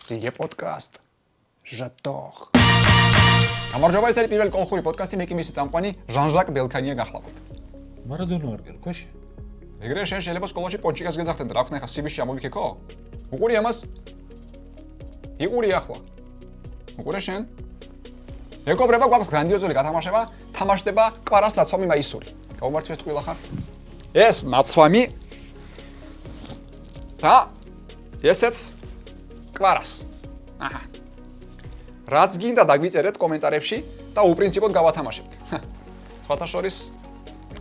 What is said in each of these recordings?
Sige podcast. J'adore. გამარჯობა, ეს არის პირველი კოლხური პოდკასტი, მე კი მისი წამყვანი ჟან-ჟაკ ბელქანია გახლავთ. მარადონო არ გერქვაში? ეგრე შენ შეიძლება სკოლაში პონჩიკას გეძახდნენ და რა ხნა ხა სიბიში ამოვიქეკო? უყური ამას? იყური ახლა. უყურე შენ? მეგობრებო, გვაქვს გრანდიოზული გათამაშება, თამაშდება კვარას ნაცვამი მაისური. გაუმართვეს ტყუილა ხარ? ეს ნაცვამი და ესეც კვარას. აჰა. რაც გინდა დაგვიწერეთ კომენტარებში და უპრინციპოდ გავათამაშებთ. სხვათა შორის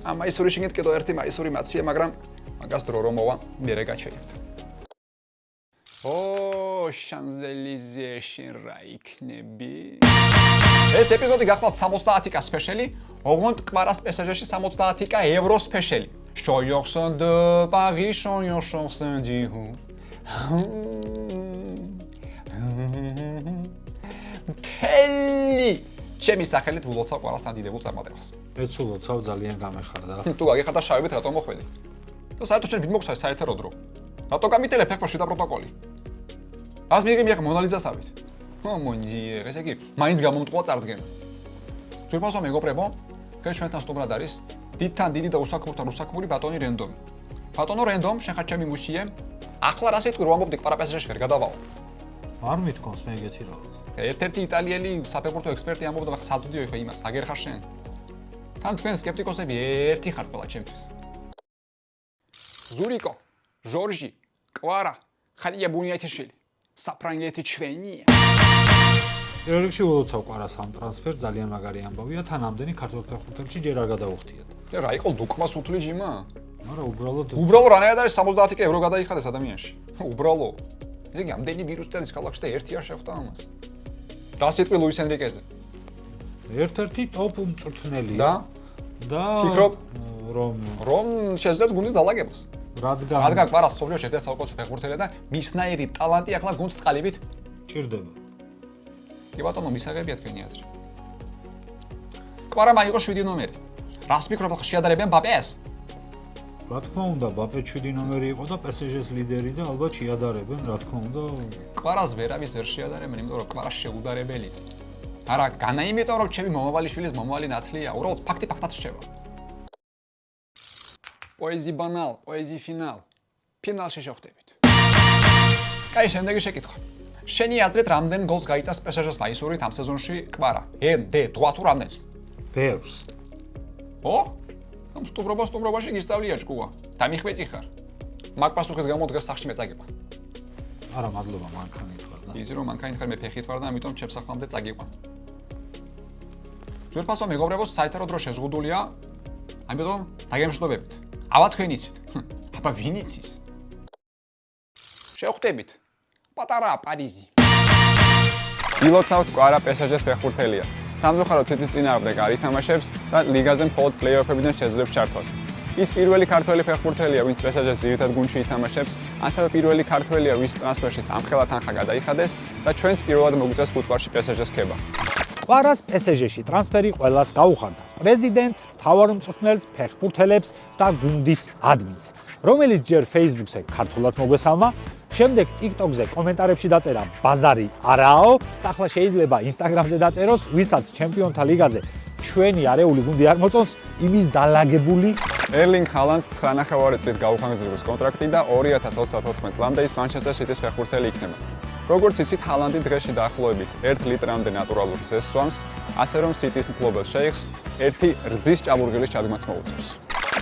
ამ მაისური შეგეთ კიდევ ერთი მაისური მაცვია, მაგრამ მაგას დრო რომ მოვა, მერე გაჩვენებთ. ო, შანზელიზე შენ რა იქნები? ეს ეპიზოდი გახლავთ 70k სპეშალი, ოღონდ კვარას პესაჟში 70k ევრო სპეშალი. Chanson de Paris, chanson du Hou. Peli! ჩემი სახელით ულოცავ კვარასთან დიდებულ წარმატებას. ეცულოცავ ძალიან გამეხარდა. თუ გაგიხარდა შავებით რატომ მოხვედი? თუ საერთოდ შენ ვით მოგცვალე საერთო დრო. რატო გამიტელებ ფეხბურთში შიდა პროტოკოლი? ას მიიღე მე მონალიზასავით. ო მონჯიე, ესე იგი, მაინც გამომტყვა წარდგენა. ძვირფასო მეგობრებო, დღეს ჩვენთან სტუმრად არის დიდთან დიდი და უსაქმურთან უსაქმური ბატონი რენდომი. ბატონო რენდომ, შენ ხარ ჩემი მუსიე. ახლა რა სიტყვი რომ ამბობდი კვარა პესაჟში ვერ გადავალ. არ მithქონს მე ეგეთი რაღაც. ერთ-ერთი იტალიელი საფეხბურთო ექსპერტი ამბობდა ხა სადუდიო ხო იმას, აგერ ხარ შენ. თან თქვენ სკეპტიკოსები ერთი ხართ ყველა ჩემთვის. ზურიკო, ჟორჟი, კვარა, ხალია ბუნიათიშვილი, საფრანგეთი ჩვენია. პირველ რიგში ულოცავ კვარას ამ ტრანსფერ ძალიან მაგარი ამბავია, თან ამდენი ქართულ ფეხბურთელში ჯერ არ გადაუხდიათ. რა იყო დუკმას უთვლი ჯიმა? მაგრამ უბრალოდ რანაირად არის 70k ევრო გადაიხადეს ადამიანში. უბრალო. ესე იგი ამდენი ვირუსი ქალაქში და ერთი არ შეხვდა ამას. რა სიტყვი ლუის ენრიკეზე? ერთ-ერთი ტოპ მწვრთნელია და ფიქრობ რომ შეძლებს გუნდის დალაგებას. რადგან კვარას სოფლიოში ერთ-ერთი საუკეთესო ფეხბურთელია და მისნაირი ტალანტი ახლა გუნდს წყალივით ჭირდება. კი ბატონო, მისაღებია თქვენი აზრი. კვარა მაიღო 7 ნომერი. რას ფიქრობ ახლა შეადარებიან ბაპეს? რა თქმა უნდა, ბაპე 7 ნომერი იყო და PSG-ს ლიდერი და ალბათ შეადარებენ, რა თქმა უნდა. კვარას ვერავის ვერ შეადარებენ, იმიტომ რომ კვარა შეუდარებელია. არა, განა იმიტომ რომ ჩემი მომავალიშვილის მომავალი ნათლია, უბრალოდ ფაქტი ფაქტად რჩება. პოეზი ბანალ, პოეზი ფინალ. ფინალში შევხვდებით. კაი, შემდეგი შეკითხვა. შენი აზრით რამდენ გოლს გაიტანს PSG-ს მაისურით ამ სეზონში კვარა? დვა თუ რამდენს? ბევრს. ო? ამ სტუმრობაში გისწავლია ჭკუა. დამიხვეწი ხარ. მაგ პასუხის გამო დღეს სახში მეწაგება. არა, მადლობა, მანქანით ვარ და. იცი რომ მანქანით ხარ, მე ფეხით ვარ და ამიტომ ჩემს სახლამდე წაგიყვან. ძვირფასო მეგობრებო, საერთო დრო შეზღუდულია. ამიტომ დაგემშვიდობებით. აბა თქვენ იცით. აბა ვინ იცის? შევხვდებით. პატარა პარიზი. ილოცავთ კვარა PSG-ს ფეხბურთელია. სამწუხაროდ თვითის წინააღმდეგ არ ითამაშებს და ლიგაზე მხოლოდ პლეი-ოფებიდან შეძლებს ჩართვას. ის პირველი ქართველი ფეხბურთელია, ვინც PSG-ს ძირითად გუნდში ითამაშებს, ასევე პირველი ქართველია, ვის ტრანსფერშიც ამხელა თანხა გადაიხადეს და ჩვენც პირველად მოგვიწევს ფუტკარში PSG-ს ქება. კვარას PSG-ში ტრანსფერი ყველას გაუხარდა. პრეზიდენტს, მთავარ მწვრთნელს, ფეხბურთელებს და გუნდის ადმინს, რომელიც ჯერ Facebook-ზე ქართულად მოგვესალმა, შემდეგ TikTok-ზე კომენტარებში დაწერა ბაზარი არაო და ახლა შეიძლება Instagram-ზე დაწეროს, ვისაც ჩემპიონთა ლიგაზე ჩვენი არეული გუნდი არ მოწონს, იმის დალაგებული ერლინგ ჰალანდს 9.5 წლით გაუხანგრძლივებს კონტრაქტი და 2034 წლამდე ის Manchester City-ს ფეხბურთელი იქნება. როგორც იცით, ჰალანდი დღეში დაახლოებით 1 ლიტრამდე ნატურალურ ძეს სვამს, ასე რომ City-ს მფლობელ შეიხს ერთი რძის ჭაბურღილის ჩადგმაც მოუწევს.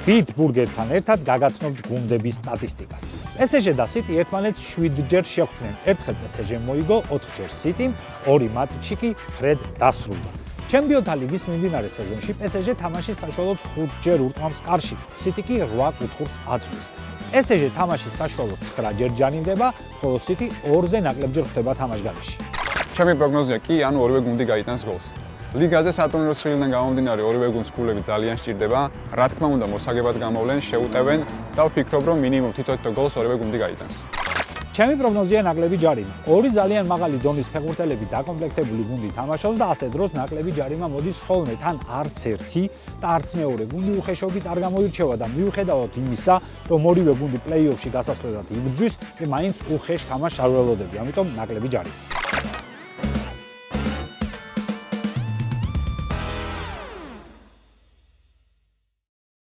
ბიტ ბურგერთან ერთად გაგაცნობთ გუნდების სტატისტიკას. PSG და City ერთმანეთს 7 ჯერ შეხვდნენ. ერთხელ PSG მოიგო, 4 ჯერ City-მ, 2 მატჩი კი ფრედ დასრულდა. ჩემპიონთა ლიგის მიმდინარე სეზონში PSG თამაშის საშუალოდ 5 ჯერ ურტყამს კარში, City კი 8 კუთხურს აწვდის. PSG თამაშის საშუალოდ 9 ჯერ ჯანმრთელდება, ხოლო City 2-ზე ნაკლებჯერ ხვდება თამაშგარეთში. ჩემი პროგნოზია კი, ანუ ორივე გუნდი გაიტანს გოლს. ლიგაზე სატურნირო ცხრილიდან გამომდინარე ორივე გუნდს გულები ძალიან სჭირდება. რა თქმა უნდა, მოსაგებად გამოვლენ, შეუტევენ და ვფიქრობ, რომ მინიმუმ თითო გოლს ორივე გუნდი გაიტანს. ჩემი პროგნოზია ნაკლები ჯარიმა. ორი ძალიან მაღალი დონის ფეხბურთელები დაკომპლექტებული გუნდი თამაშობს და ასე დროს ნაკლები ჯარიმა მოდის ხოლმე თან არც ერთი და არც მეორე გუნდი უხეშობით არ გამოირჩევა და მიუხედავად იმისა, რომ ორივე გუნდი პლეი-ოფში გასასვლელად იბრძვის, მე მაინც უხეშ თამაშს არ ველოდები, ამიტომ ნაკლები ჯარიმა.